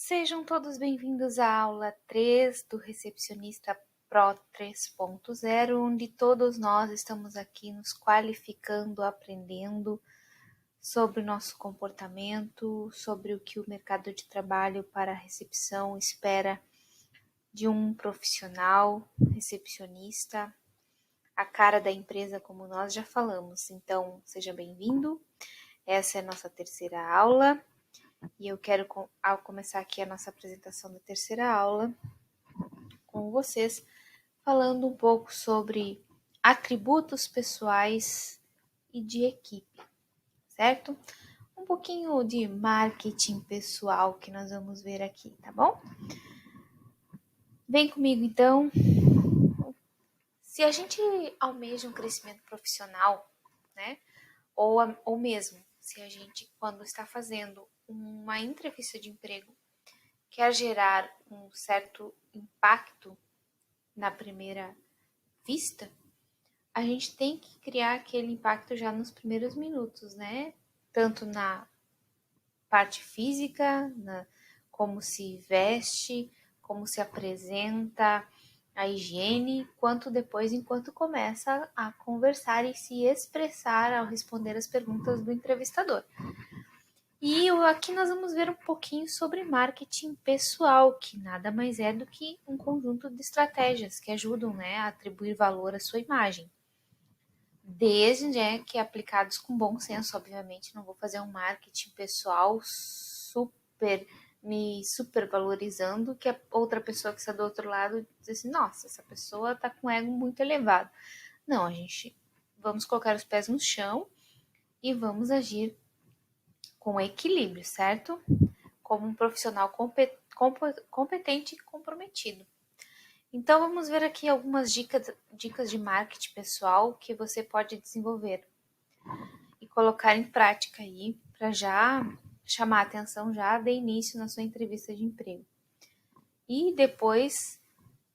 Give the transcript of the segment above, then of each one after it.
Sejam todos bem-vindos à aula 3 do Recepcionista Pro 3.0, onde todos nós estamos aqui nos qualificando, aprendendo sobre o nosso comportamento, sobre o que o mercado de trabalho para a recepção espera de um profissional recepcionista, a cara da empresa, como nós já falamos. Então, seja bem-vindo. Essa é a nossa terceira aula. E eu quero, ao começar aqui a nossa apresentação da terceira aula, com vocês, falando um pouco sobre atributos pessoais e de equipe, certo? Um pouquinho de marketing pessoal que nós vamos ver aqui, tá bom? Vem comigo então. Se a gente almeja um crescimento profissional, né? Ou mesmo se a gente, quando está fazendo uma entrevista de emprego, quer gerar um certo impacto na primeira vista, a gente tem que criar aquele impacto já nos primeiros minutos, né? Tanto na parte física, como se veste, como se apresenta, a higiene, quanto depois, enquanto começa a conversar e se expressar ao responder as perguntas do entrevistador. E aqui nós vamos ver um pouquinho sobre marketing pessoal, que nada mais é do que um conjunto de estratégias que ajudam, né, a atribuir valor à sua imagem. Desde, né, que aplicados com bom senso, obviamente, não vou fazer um marketing pessoal super valorizando, que a outra pessoa que está do outro lado diz assim, nossa, essa pessoa está com ego muito elevado. Não, a gente vamos colocar os pés no chão e vamos agir com equilíbrio, certo? Como um profissional competente e comprometido. Então, vamos ver aqui algumas dicas de marketing pessoal que você pode desenvolver e colocar em prática aí para já chamar a atenção já de início na sua entrevista de emprego. E depois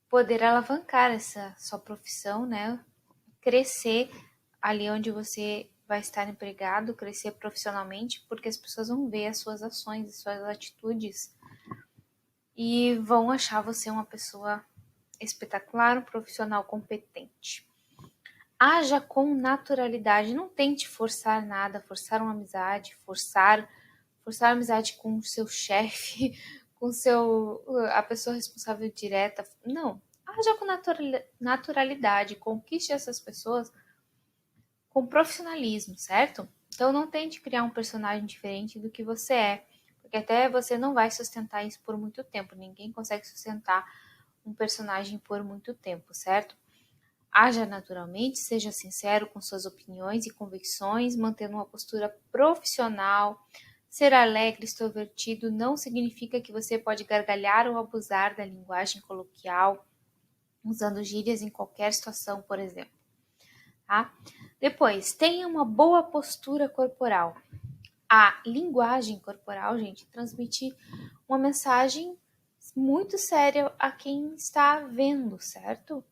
poder alavancar essa sua profissão, né? Crescer ali onde você vai estar empregado, crescer profissionalmente, porque as pessoas vão ver as suas ações e suas atitudes e vão achar você uma pessoa espetacular, um profissional competente. Haja com naturalidade, não tente forçar nada, forçar uma amizade, forçar amizade com o seu chefe, com a pessoa responsável direta. Não, haja com naturalidade, conquiste essas pessoas com profissionalismo, certo? Então não tente criar um personagem diferente do que você é, porque até você não vai sustentar isso por muito tempo. Ninguém consegue sustentar um personagem por muito tempo, certo? Haja naturalmente, seja sincero com suas opiniões e convicções, mantendo uma postura profissional. Ser alegre, extrovertido não significa que você pode gargalhar ou abusar da linguagem coloquial, usando gírias em qualquer situação, por exemplo. Tá? Depois, tenha uma boa postura corporal. A linguagem corporal, gente, transmite uma mensagem muito séria a quem está vendo, certo?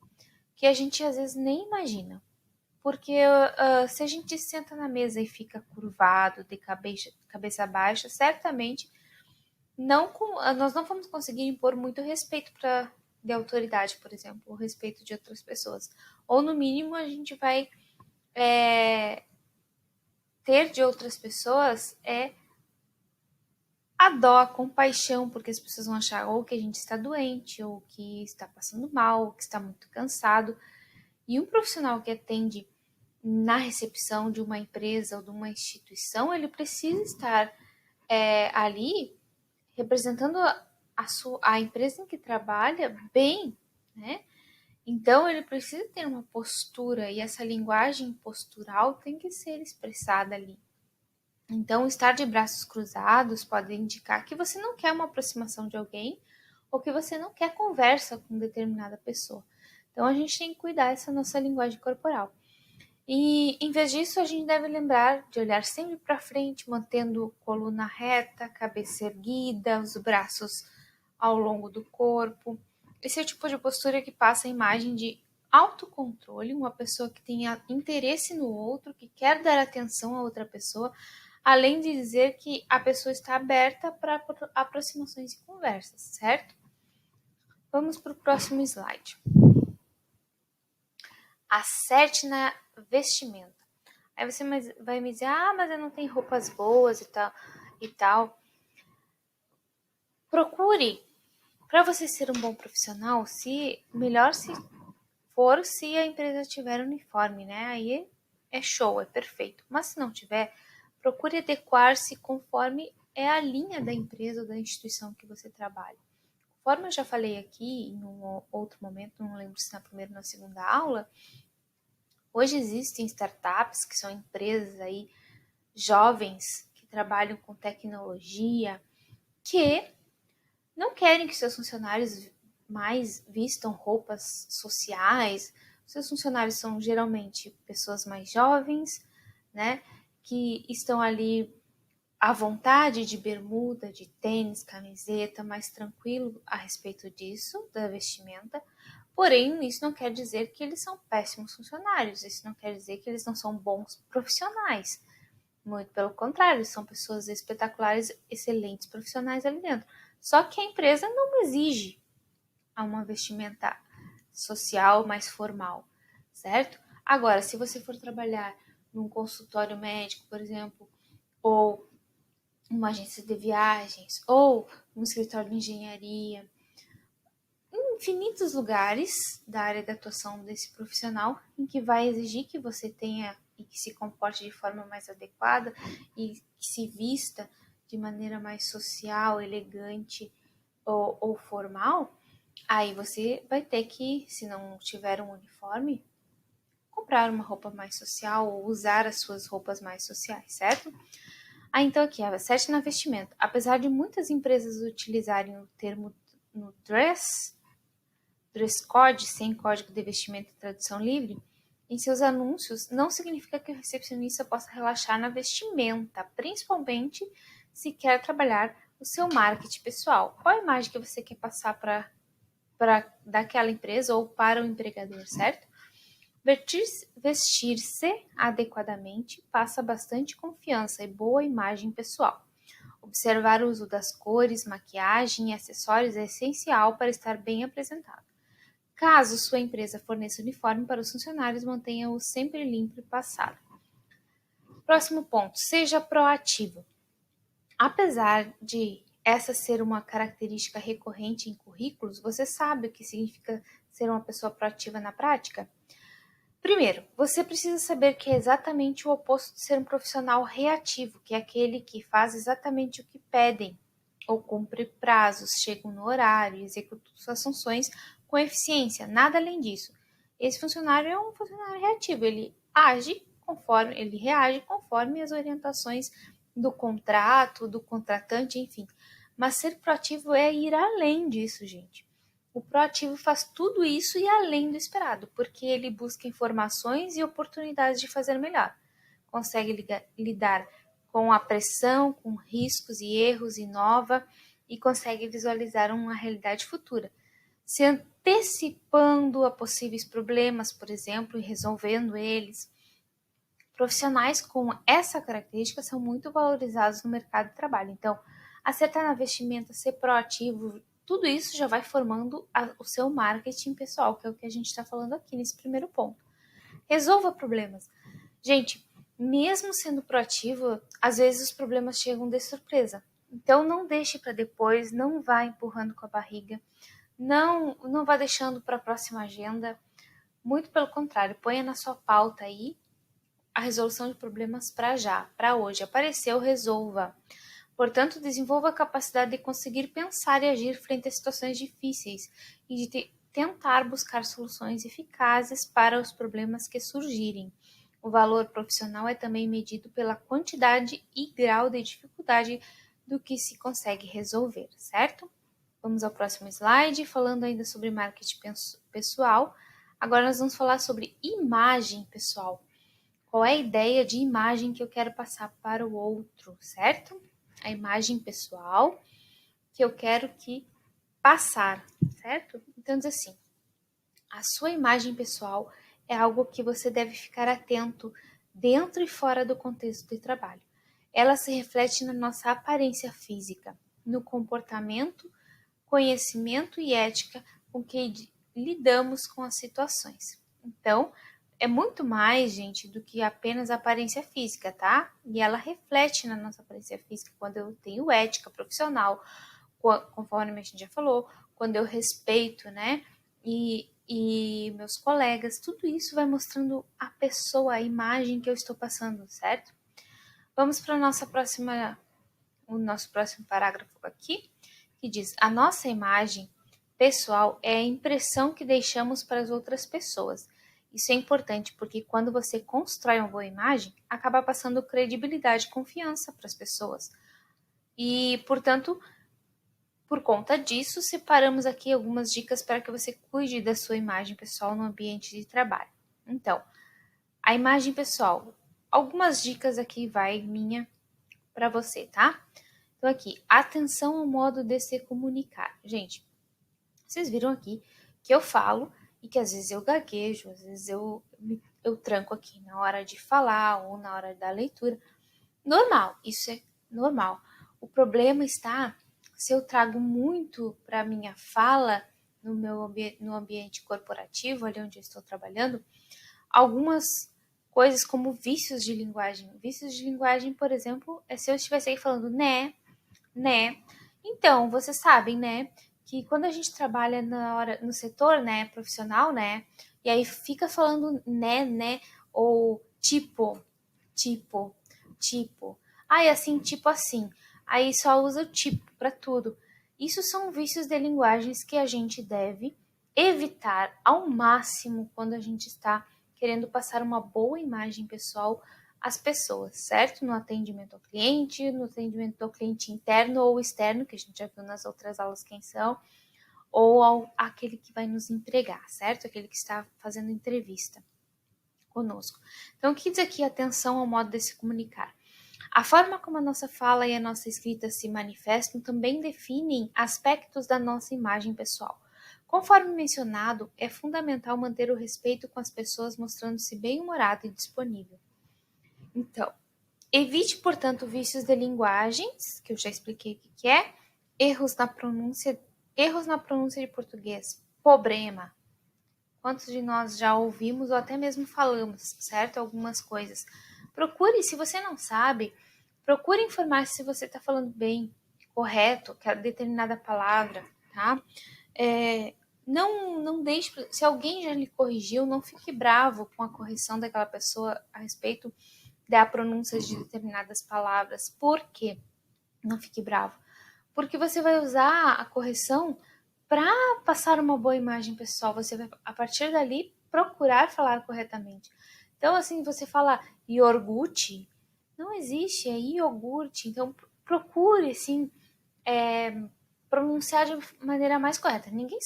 Que a gente às vezes nem imagina. Porque se a gente senta na mesa e fica curvado, de cabeça baixa, certamente nós não vamos conseguir impor muito respeito de autoridade, por exemplo, o respeito de outras pessoas. Ou, no mínimo, a gente vai ter de outras pessoas a dó, a compaixão, porque as pessoas vão achar ou que a gente está doente, ou que está passando mal, ou que está muito cansado. E um profissional que atende na recepção de uma empresa ou de uma instituição, ele precisa estar ali representando a empresa em que trabalha bem, né? Então, ele precisa ter uma postura e essa linguagem postural tem que ser expressada ali. Então, estar de braços cruzados pode indicar que você não quer uma aproximação de alguém ou que você não quer conversa com determinada pessoa. Então, a gente tem que cuidar dessa nossa linguagem corporal. E, em vez disso, a gente deve lembrar de olhar sempre para frente, mantendo coluna reta, cabeça erguida, os braços ao longo do corpo. Esse é o tipo de postura que passa a imagem de autocontrole, uma pessoa que tenha interesse no outro, que quer dar atenção a outra pessoa, além de dizer que a pessoa está aberta para aproximações e conversas, certo? Vamos para o próximo slide. Acerte na vestimenta. Aí você vai me dizer, mas eu não tenho roupas boas e tal. Procure, para você ser um bom profissional, melhor se for se a empresa tiver uniforme, né? Aí é show, é perfeito. Mas se não tiver, procure adequar-se conforme é a linha da empresa ou da instituição que você trabalha. Conforme eu já falei aqui em um outro momento, não lembro se na primeira ou na segunda aula, hoje existem startups que são empresas aí jovens que trabalham com tecnologia que não querem que seus funcionários mais vistam roupas sociais. Seus funcionários são geralmente pessoas mais jovens, né, que estão ali à vontade de bermuda, de tênis, camiseta, mais tranquilo a respeito disso, da vestimenta. Porém, isso não quer dizer que eles são péssimos funcionários, isso não quer dizer que eles não são bons profissionais. Muito pelo contrário, são pessoas espetaculares, excelentes profissionais ali dentro. Só que a empresa não exige uma vestimenta social mais formal, certo? Agora, se você for trabalhar num consultório médico, por exemplo, ou uma agência de viagens, ou um escritório de engenharia, em infinitos lugares da área de atuação desse profissional, em que vai exigir que você tenha e que se comporte de forma mais adequada e que se vista de maneira mais social, elegante ou formal, aí você vai ter que, se não tiver um uniforme, comprar uma roupa mais social ou usar as suas roupas mais sociais, certo? Então aqui, acerte na vestimenta. Apesar de muitas empresas utilizarem o termo no dress code, sem código de vestimenta e tradução livre, em seus anúncios, não significa que o recepcionista possa relaxar na vestimenta, principalmente se quer trabalhar o seu marketing pessoal. Qual a imagem que você quer passar para daquela empresa ou para o empregador, certo? Vestir-se adequadamente passa bastante confiança e boa imagem pessoal. Observar o uso das cores, maquiagem e acessórios é essencial para estar bem apresentado. Caso sua empresa forneça uniforme para os funcionários, mantenha-o sempre limpo e passado. Próximo ponto, seja proativo. Apesar de essa ser uma característica recorrente em currículos, você sabe o que significa ser uma pessoa proativa na prática? Primeiro, você precisa saber que é exatamente o oposto de ser um profissional reativo, que é aquele que faz exatamente o que pedem, ou cumpre prazos, chega no horário, executa suas funções com eficiência, nada além disso. Esse funcionário é um funcionário reativo, ele reage conforme as orientações do contrato, do contratante, enfim. Mas ser proativo é ir além disso, gente. O proativo faz tudo isso e além do esperado, porque ele busca informações e oportunidades de fazer melhor. Consegue lidar com a pressão, com riscos e erros, inova e consegue visualizar uma realidade futura, se antecipando a possíveis problemas, por exemplo, e resolvendo eles. Profissionais com essa característica são muito valorizados no mercado de trabalho. Então, acertar na vestimenta, ser proativo, tudo isso já vai formando o seu marketing pessoal, que é o que a gente está falando aqui nesse primeiro ponto. Resolva problemas. Gente, mesmo sendo proativo, às vezes os problemas chegam de surpresa. Então, não deixe para depois, não vá empurrando com a barriga, não vá deixando para a próxima agenda. Muito pelo contrário, ponha na sua pauta aí a resolução de problemas para já, para hoje. Apareceu, resolva. Portanto, desenvolva a capacidade de conseguir pensar e agir frente a situações difíceis e de tentar buscar soluções eficazes para os problemas que surgirem. O valor profissional é também medido pela quantidade e grau de dificuldade do que se consegue resolver, certo? Vamos ao próximo slide, falando ainda sobre marketing pessoal. Agora nós vamos falar sobre imagem pessoal. Qual é a ideia de imagem que eu quero passar para o outro, certo? A imagem pessoal que eu quero passar, certo? Então diz assim, a sua imagem pessoal é algo que você deve ficar atento dentro e fora do contexto de trabalho. ela se reflete na nossa aparência física, no comportamento, conhecimento e ética com que lidamos com as situações. Então, é muito mais, gente, do que apenas a aparência física, tá? E ela reflete na nossa aparência física quando eu tenho ética profissional, conforme a gente já falou, quando eu respeito, né? E meus colegas, tudo isso vai mostrando a pessoa, a imagem que eu estou passando, certo? Vamos para o nosso próximo parágrafo aqui, que diz: a nossa imagem pessoal é a impressão que deixamos para as outras pessoas. Isso é importante porque quando você constrói uma boa imagem, acaba passando credibilidade e confiança para as pessoas. E, portanto, por conta disso, separamos aqui algumas dicas para que você cuide da sua imagem pessoal no ambiente de trabalho. Então, a imagem pessoal. Algumas dicas aqui vai minha para você, tá? Então aqui, atenção ao modo de se comunicar. Gente, vocês viram aqui que eu falo e que às vezes eu gaguejo, às vezes eu tranco aqui na hora de falar ou na hora da leitura. Normal, isso é normal. O problema está se eu trago muito para minha fala no ambiente corporativo, ali onde eu estou trabalhando, algumas coisas como vícios de linguagem. Vícios de linguagem, por exemplo, é se eu estivesse aí falando né. Então, vocês sabem, né, que quando a gente trabalha no setor, né, profissional, né, e aí fica falando né, ou tipo, tipo. Ai, assim, tipo assim. Aí só usa o tipo para tudo. Isso são vícios de linguagens que a gente deve evitar ao máximo quando a gente está querendo passar uma boa imagem pessoal às pessoas, certo? No atendimento ao cliente, no atendimento ao cliente interno ou externo, que a gente já viu nas outras aulas quem são, ou aquele que vai nos empregar, certo? Aquele que está fazendo entrevista conosco. Então, o que diz aqui atenção ao modo de se comunicar? A forma como a nossa fala e a nossa escrita se manifestam também definem aspectos da nossa imagem pessoal. Conforme mencionado, é fundamental manter o respeito com as pessoas mostrando-se bem-humorado e disponível. Então, evite, portanto, vícios de linguagens, que eu já expliquei o que é, erros na pronúncia de português, problema. Quantos de nós já ouvimos ou até mesmo falamos, certo? Algumas coisas. Procure, se você não sabe, procure informar se você está falando bem, correto, que é determinada palavra, tá? Não deixe, se alguém já lhe corrigiu, não fique bravo com a correção daquela pessoa a respeito da pronúncia de determinadas palavras. Por quê? Não fique bravo. Porque você vai usar a correção para passar uma boa imagem pessoal. Você vai, a partir dali, procurar falar corretamente. Então, assim, você fala iogurte, não existe, é iogurte. Então, procure, assim, pronunciar de maneira mais correta. Ninguém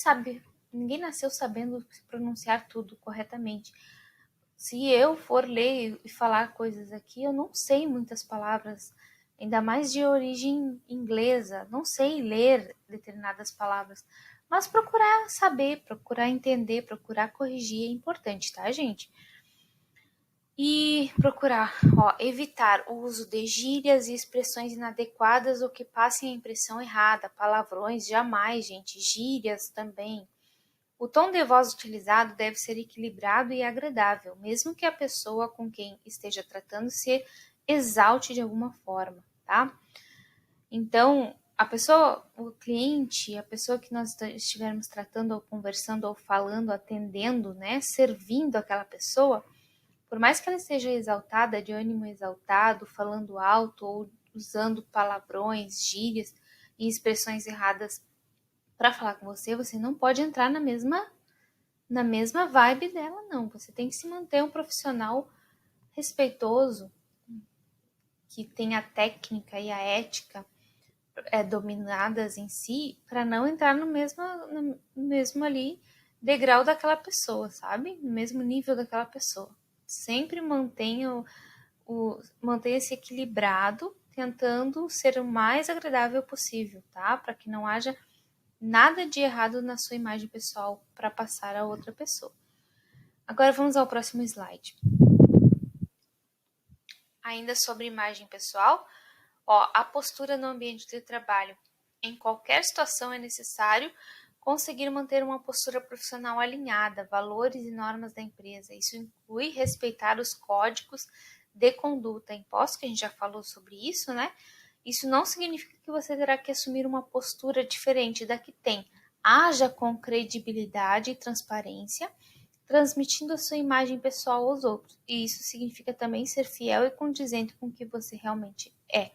nasceu sabendo pronunciar tudo corretamente. Se eu for ler e falar coisas aqui, eu não sei muitas palavras, ainda mais de origem inglesa, não sei ler determinadas palavras, mas procurar saber, procurar entender, procurar corrigir é importante, tá, gente? E procurar, evitar o uso de gírias e expressões inadequadas ou que passem a impressão errada, palavrões, jamais, gente, gírias também. O tom de voz utilizado deve ser equilibrado e agradável, mesmo que a pessoa com quem esteja tratando se exalte de alguma forma, tá? Então, a pessoa, o cliente, a pessoa que nós estivermos tratando ou conversando ou falando, atendendo, né, servindo aquela pessoa, por mais que ela esteja exaltada, de ânimo exaltado, falando alto ou usando palavrões, gírias e expressões erradas para falar com você, você não pode entrar na mesma vibe dela, não. Você tem que se manter um profissional respeitoso, que tenha a técnica e a ética dominadas em si, para não entrar no mesmo ali degrau daquela pessoa, sabe? No mesmo nível daquela pessoa. Sempre mantenha-se equilibrado, tentando ser o mais agradável possível, tá? Para que não haja nada de errado na sua imagem pessoal para passar a outra pessoa. Agora vamos ao próximo slide. Ainda sobre imagem pessoal, Ó, a postura no ambiente de trabalho. Em qualquer situação é necessário conseguir manter uma postura profissional alinhada, valores e normas da empresa. Isso inclui respeitar os códigos de conduta impostos, que a gente já falou sobre isso, né? Isso não significa que você terá que assumir uma postura diferente da que tem. Haja com credibilidade e transparência, transmitindo a sua imagem pessoal aos outros. E isso significa também ser fiel e condizente com o que você realmente é.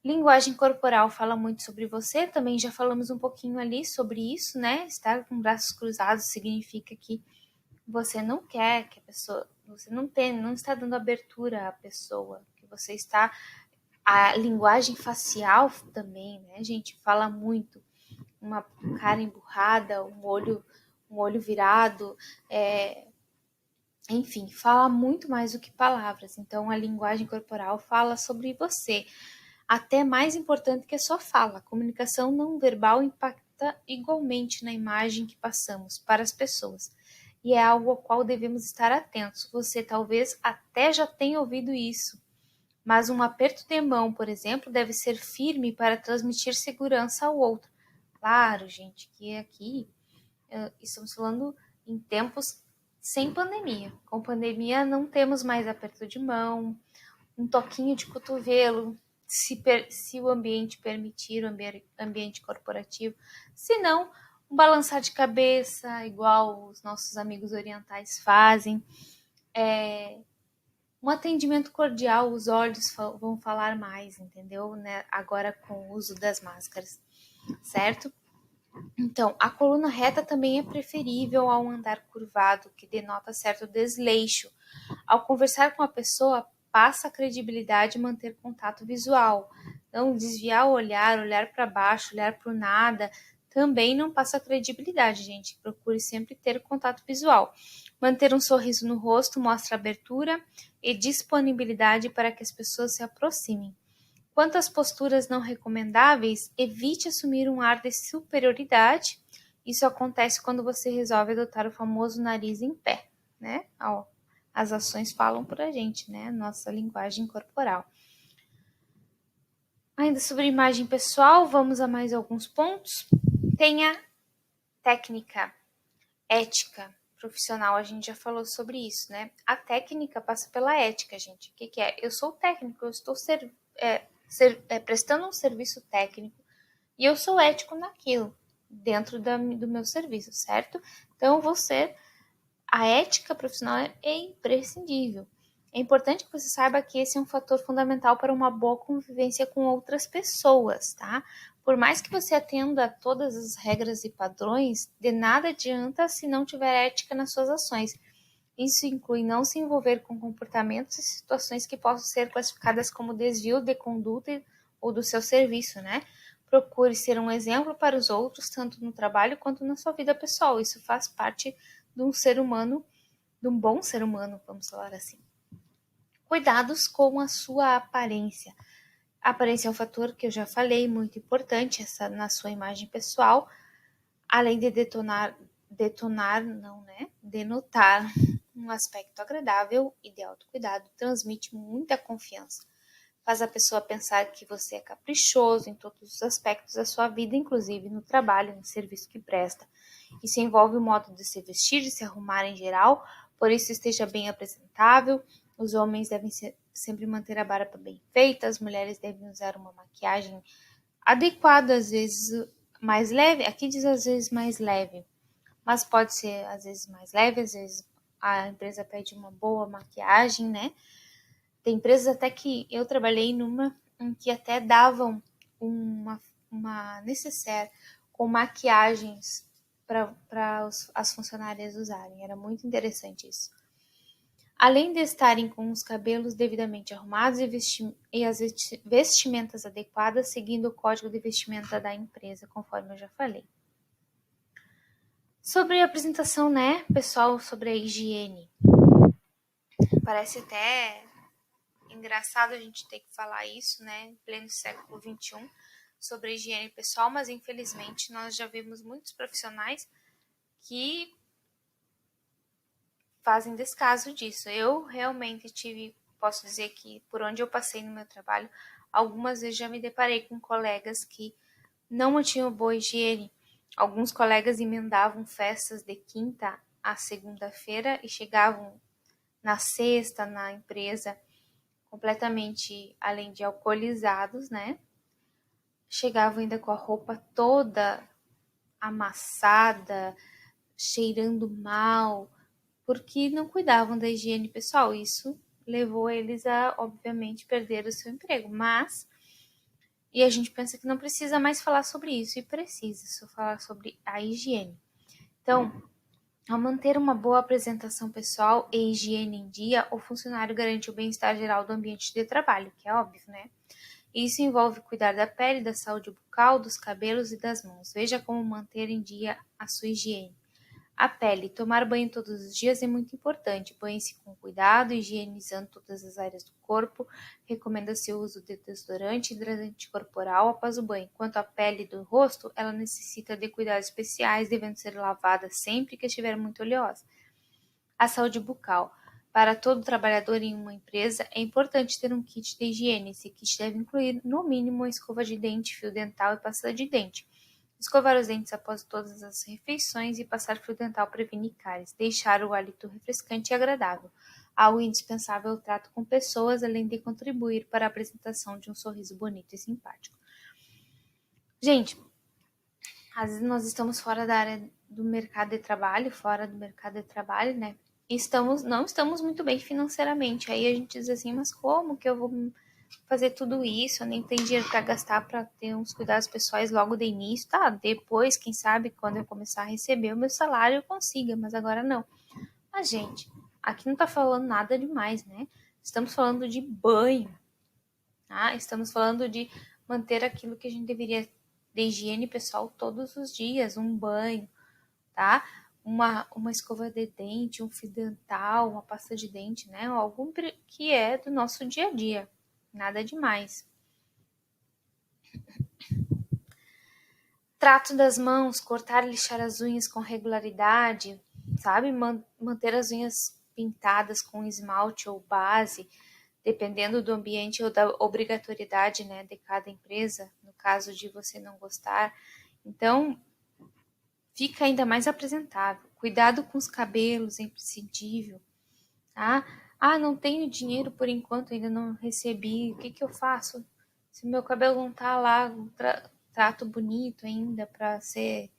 Linguagem corporal fala muito sobre você, também já falamos um pouquinho ali sobre isso, né? Estar com braços cruzados significa que você não quer que a pessoa, você não está dando abertura à pessoa, que você está. A linguagem facial também, né? A gente fala muito, uma cara emburrada, um olho virado, enfim, fala muito mais do que palavras. Então, a linguagem corporal fala sobre você. Até mais importante que a sua fala. A comunicação não verbal impacta igualmente na imagem que passamos para as pessoas. E é algo ao qual devemos estar atentos. Você talvez até já tenha ouvido isso. Mas um aperto de mão, por exemplo, deve ser firme para transmitir segurança ao outro. Claro, gente, que aqui estamos falando em tempos sem pandemia. Com pandemia não temos mais aperto de mão, um toquinho de cotovelo, se o ambiente permitir, o ambiente corporativo. Se não, um balançar de cabeça, igual os nossos amigos orientais fazem. Um atendimento cordial, os olhos vão falar mais, entendeu? Né? Agora com o uso das máscaras, certo? Então, a coluna reta também é preferível ao andar curvado, que denota certo desleixo. Ao conversar com a pessoa, passa a credibilidade e manter contato visual. Não desviar o olhar, olhar para baixo, olhar para o nada, também não passa credibilidade, gente. Procure sempre ter contato visual. Manter um sorriso no rosto mostra abertura e disponibilidade para que as pessoas se aproximem. Quanto às posturas não recomendáveis, evite assumir um ar de superioridade. Isso acontece quando você resolve adotar o famoso nariz em pé, né? As ações falam por a gente, né? Nossa linguagem corporal. Ainda sobre imagem pessoal, vamos a mais alguns pontos. Tenha técnica, ética profissional, a gente já falou sobre isso, né? A técnica passa pela ética, gente. O que é? Eu sou técnico, eu estou prestando um serviço técnico e eu sou ético naquilo, dentro do meu serviço, certo? Então, a ética profissional é imprescindível. É importante que você saiba que esse é um fator fundamental para uma boa convivência com outras pessoas, tá? Por mais que você atenda a todas as regras e padrões, de nada adianta se não tiver ética nas suas ações. Isso inclui não se envolver com comportamentos e situações que possam ser classificadas como desvio de conduta ou do seu serviço, né? Procure ser um exemplo para os outros, tanto no trabalho quanto na sua vida pessoal. Isso faz parte de um ser humano, de um bom ser humano, vamos falar assim. Cuidados com a sua aparência. A aparência é um fator que eu já falei, muito importante na sua imagem pessoal, além de denotar um aspecto agradável e de autocuidado, transmite muita confiança. Faz a pessoa pensar que você é caprichoso em todos os aspectos da sua vida, inclusive no trabalho, no serviço que presta. Isso envolve o modo de se vestir, de se arrumar em geral, por isso esteja bem apresentável. Os homens devem sempre manter a barba bem feita, as mulheres devem usar uma maquiagem adequada, às vezes mais leve. Aqui diz às vezes mais leve, mas pode ser às vezes mais leve, às vezes a empresa pede uma boa maquiagem, né? Tem empresas até que eu trabalhei numa em que até davam uma necessaire com maquiagens para as funcionárias usarem. Era muito interessante isso. Além de estarem com os cabelos devidamente arrumados e as vestimentas adequadas, seguindo o código de vestimenta da empresa, conforme eu já falei. Sobre a apresentação, né, pessoal, sobre a higiene. Parece até engraçado a gente ter que falar isso, né, em pleno século XXI, sobre a higiene pessoal, mas infelizmente nós já vimos muitos profissionais que fazem descaso disso. Eu realmente posso dizer que por onde eu passei no meu trabalho, Algumas vezes já me deparei com colegas que não mantinham boa higiene. Alguns colegas emendavam festas de quinta a segunda-feira e chegavam na sexta na empresa completamente, além de alcoolizados, né? Chegavam ainda com a roupa toda amassada, cheirando mal, porque não cuidavam da higiene pessoal. Isso levou eles a, obviamente, perder o seu emprego. E a gente pensa que não precisa mais falar sobre isso, e precisa só falar sobre a higiene. Então, ao manter uma boa apresentação pessoal e higiene em dia, o funcionário garante o bem-estar geral do ambiente de trabalho, que é óbvio, né? Isso envolve cuidar da pele, da saúde bucal, dos cabelos e das mãos. Veja como manter em dia a sua higiene. A pele. Tomar banho todos os dias é muito importante. Banhe-se com cuidado, higienizando todas as áreas do corpo. Recomenda-se o uso de desodorante e hidratante corporal após o banho. Quanto à pele do rosto, ela necessita de cuidados especiais, devendo ser lavada sempre que estiver muito oleosa. A saúde bucal. Para todo trabalhador em uma empresa, é importante ter um kit de higiene. Esse kit deve incluir, no mínimo, uma escova de dente, fio dental e pasta de dente. Escovar os dentes após todas as refeições e passar fio dental previne cáries. Deixar o hálito refrescante e agradável. Algo indispensável é o trato com pessoas, além de contribuir para a apresentação de um sorriso bonito e simpático. Gente, às vezes nós estamos fora da área do mercado de trabalho, né? Não estamos muito bem financeiramente. Aí a gente diz assim, mas como que eu vou fazer tudo isso? Eu nem tenho dinheiro para gastar para ter uns cuidados pessoais logo de início. Tá, depois, quem sabe, quando eu começar a receber o meu salário, eu consiga, mas agora não. Mas, gente, aqui não tá falando nada demais, né? Estamos falando de banho, tá? Estamos falando de manter aquilo que a gente deveria de higiene pessoal todos os dias, um banho, tá? Uma escova de dente, um fio dental, uma pasta de dente, né? Algo que é do nosso dia a dia. Nada demais. Trato das mãos, cortar e lixar as unhas com regularidade, sabe? Manter as unhas pintadas com esmalte ou base, dependendo do ambiente ou da obrigatoriedade, né, de cada empresa, no caso de você não gostar. Então, fica ainda mais apresentável. Cuidado com os cabelos, é imprescindível, tá? Ah, não tenho dinheiro por enquanto, ainda não recebi. O que que eu faço? Se o meu cabelo não tá lá, trato bonito ainda para ser.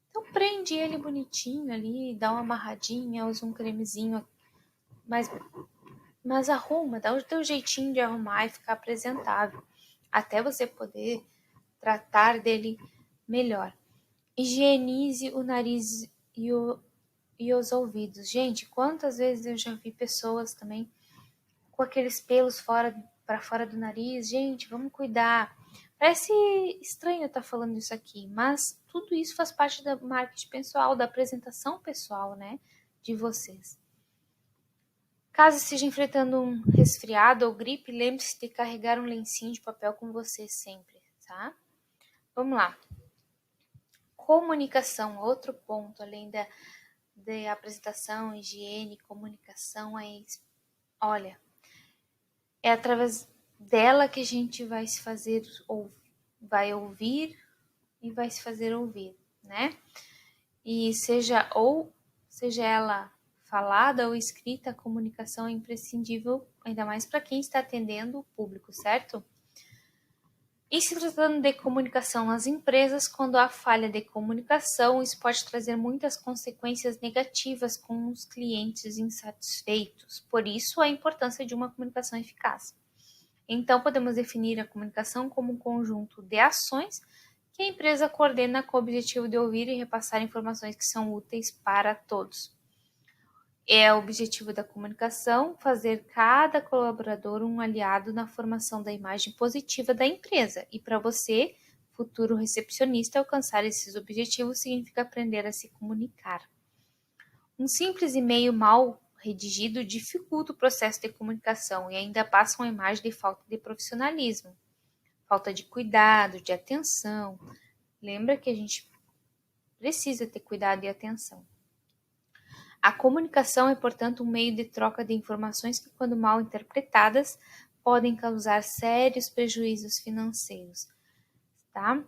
Então prende ele bonitinho ali, dá uma amarradinha, usa um cremezinho, mas arruma, dá o teu jeitinho de arrumar e ficar apresentável, até você poder tratar dele melhor. Higienize o nariz e os ouvidos. Gente, quantas vezes eu já vi pessoas também com aqueles pelos para fora do nariz? Gente, vamos cuidar. Parece estranho eu estar falando isso aqui, mas tudo isso faz parte da marketing pessoal, da apresentação pessoal, né, de vocês. Caso esteja enfrentando um resfriado ou gripe, lembre-se de carregar um lencinho de papel com você sempre, tá? Vamos lá. Comunicação, outro ponto, além da apresentação, higiene, comunicação, olha, é através dela que a gente vai se fazer, ou vai ouvir e vai se fazer ouvir, né? E seja ela falada ou escrita, a comunicação é imprescindível, ainda mais para quem está atendendo o público, certo? E se tratando de comunicação nas empresas, quando há falha de comunicação, isso pode trazer muitas consequências negativas com os clientes insatisfeitos. Por isso, a importância de uma comunicação eficaz. Então, podemos definir a comunicação como um conjunto de ações que a empresa coordena com o objetivo de ouvir e repassar informações que são úteis para todos. É o objetivo da comunicação fazer cada colaborador um aliado na formação da imagem positiva da empresa. E para você, futuro recepcionista, alcançar esses objetivos significa aprender a se comunicar. Um simples e-mail mal redigido dificulta o processo de comunicação e ainda passa uma imagem de falta de profissionalismo, falta de cuidado, de atenção. Lembra que a gente precisa ter cuidado e atenção. A comunicação é, portanto, um meio de troca de informações que, quando mal interpretadas, podem causar sérios prejuízos financeiros, tá?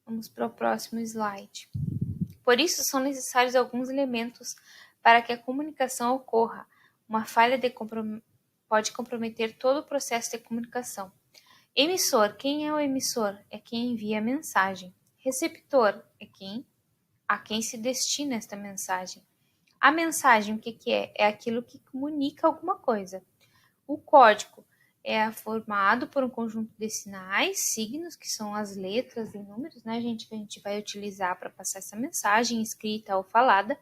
Vamos para o próximo slide. Por isso, são necessários alguns elementos para que a comunicação ocorra. Uma falha pode comprometer todo o processo de comunicação. Emissor. Quem é o emissor? É quem envia a mensagem. Receptor é a quem se destina esta mensagem. A mensagem, o que é? É aquilo que comunica alguma coisa. O código é formado por um conjunto de sinais, signos, que são as letras e números, né, gente, que a gente vai utilizar para passar essa mensagem escrita ou falada,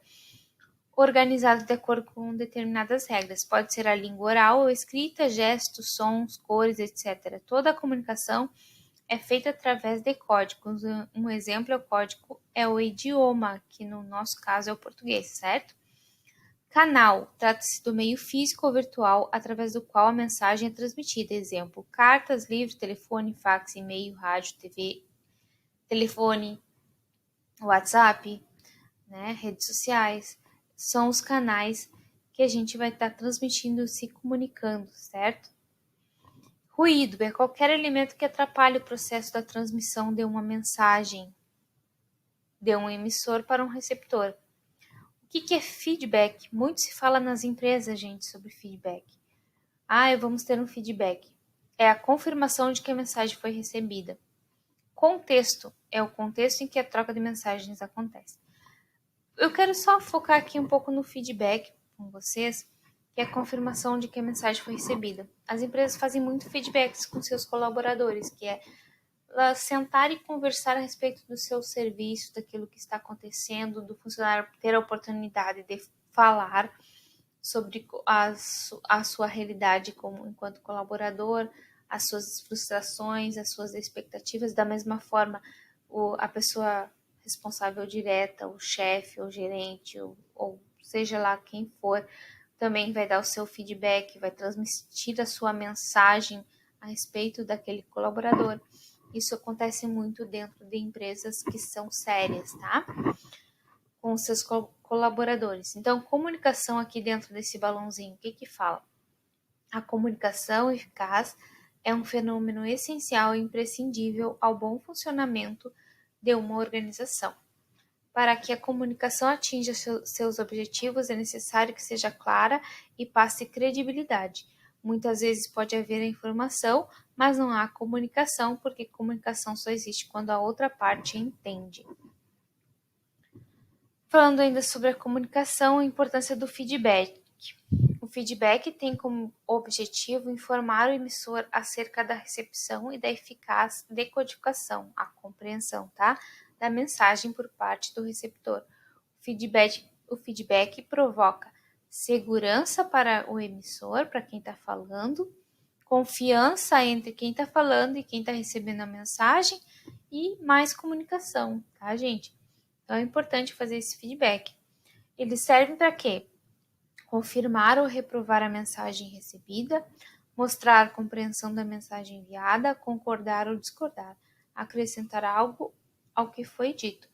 organizado de acordo com determinadas regras. Pode ser a língua oral ou escrita, gestos, sons, cores, etc. Toda a comunicação é feita através de códigos. Um exemplo é o código é o idioma, que no nosso caso é o português, certo? Canal. Trata-se do meio físico ou virtual através do qual a mensagem é transmitida. Exemplo, cartas, livros, telefone, fax, e-mail, rádio, TV, telefone, WhatsApp, né, redes sociais. São os canais que a gente vai estar transmitindo, se comunicando, certo? Ruído é qualquer elemento que atrapalhe o processo da transmissão de uma mensagem de um emissor para um receptor. O que é feedback? Muito se fala nas empresas, gente, sobre feedback. Vamos ter um feedback. É a confirmação de que a mensagem foi recebida. Contexto é o contexto em que a troca de mensagens acontece. Eu quero só focar aqui um pouco no feedback com vocês, que é a confirmação de que a mensagem foi recebida. As empresas fazem muito feedbacks com seus colaboradores, que é sentar e conversar a respeito do seu serviço, daquilo que está acontecendo, do funcionário ter a oportunidade de falar sobre a sua realidade enquanto colaborador, as suas frustrações, as suas expectativas. Da mesma forma, a pessoa responsável direta, o chefe, o gerente, ou seja lá quem for, também vai dar o seu feedback, vai transmitir a sua mensagem a respeito daquele colaborador. Isso acontece muito dentro de empresas que são sérias, tá? Com seus colaboradores. Então, comunicação aqui dentro desse balãozinho, o que fala? A comunicação eficaz é um fenômeno essencial e imprescindível ao bom funcionamento de uma organização. Para que a comunicação atinja seus objetivos, é necessário que seja clara e passe credibilidade. Muitas vezes pode haver a informação, mas não há comunicação, porque comunicação só existe quando a outra parte entende. Falando ainda sobre a comunicação, a importância do feedback. O feedback tem como objetivo informar o emissor acerca da recepção e da eficaz decodificação, a compreensão, tá? Da mensagem por parte do receptor. O feedback provoca segurança para o emissor, para quem está falando, confiança entre quem está falando e quem está recebendo a mensagem e mais comunicação, tá, gente? Então é importante fazer esse feedback. Eles servem para quê? Confirmar ou reprovar a mensagem recebida, mostrar a compreensão da mensagem enviada, concordar ou discordar, acrescentar algo ao que foi dito.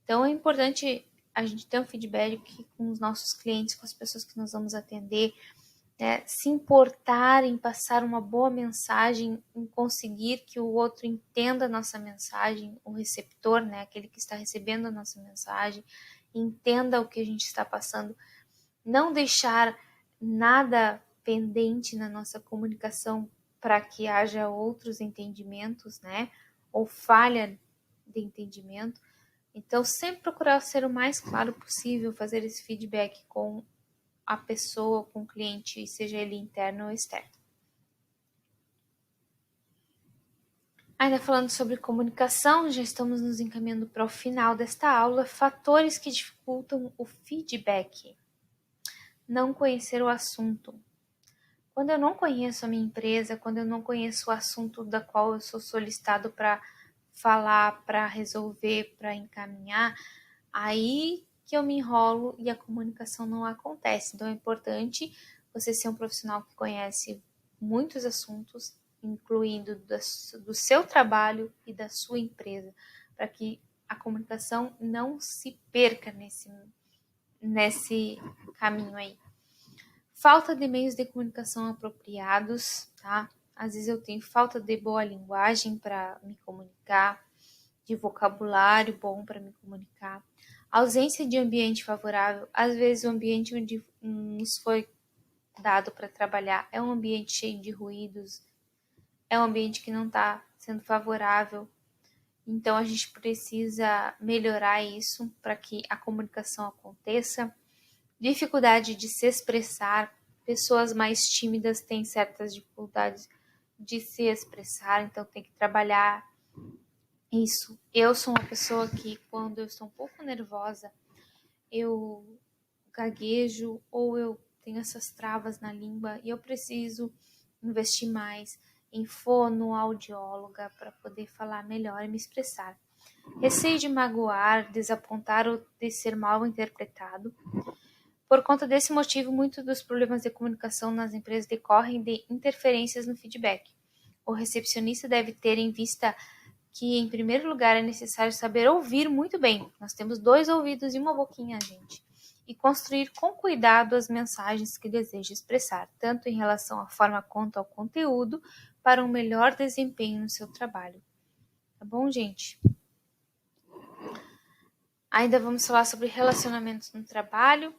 Então é importante a gente ter um feedback com os nossos clientes, com as pessoas que nós vamos atender, né? Se importar em passar uma boa mensagem, em conseguir que o outro entenda a nossa mensagem, o receptor, né? Aquele que está recebendo a nossa mensagem, entenda o que a gente está passando. Não deixar nada pendente na nossa comunicação para que haja outros entendimentos, né? Ou falha de entendimento. Então, sempre procurar ser o mais claro possível, fazer esse feedback com a pessoa, com o cliente, seja ele interno ou externo. Ainda falando sobre comunicação, já estamos nos encaminhando para o final desta aula. Fatores que dificultam o feedback. Não conhecer o assunto. Quando eu não conheço a minha empresa, quando eu não conheço o assunto da qual eu sou solicitado para falar, para resolver, para encaminhar, aí que eu me enrolo e a comunicação não acontece. Então é importante você ser um profissional que conhece muitos assuntos, incluindo do seu trabalho e da sua empresa, para que a comunicação não se perca nesse caminho aí. Falta de meios de comunicação apropriados, tá? Às vezes eu tenho falta de boa linguagem para me comunicar, de vocabulário bom para me comunicar. Ausência de ambiente favorável. Às vezes o ambiente onde nos foi dado para trabalhar é um ambiente cheio de ruídos, é um ambiente que não está sendo favorável. Então a gente precisa melhorar isso para que a comunicação aconteça. Dificuldade de se expressar. Pessoas mais tímidas têm certas dificuldades de se expressar, então tem que trabalhar isso. Eu sou uma pessoa que, quando eu estou um pouco nervosa, eu gaguejo ou eu tenho essas travas na língua e eu preciso investir mais em fonoaudióloga para poder falar melhor e me expressar. Receio de magoar, desapontar ou de ser mal interpretado. Por conta desse motivo, muitos dos problemas de comunicação nas empresas decorrem de interferências no feedback. O recepcionista deve ter em vista que, em primeiro lugar, é necessário saber ouvir muito bem. Nós temos 2 ouvidos e uma boquinha, gente. E construir com cuidado as mensagens que deseja expressar, tanto em relação à forma quanto ao conteúdo, para um melhor desempenho no seu trabalho. Tá bom, gente? Ainda vamos falar sobre relacionamentos no trabalho.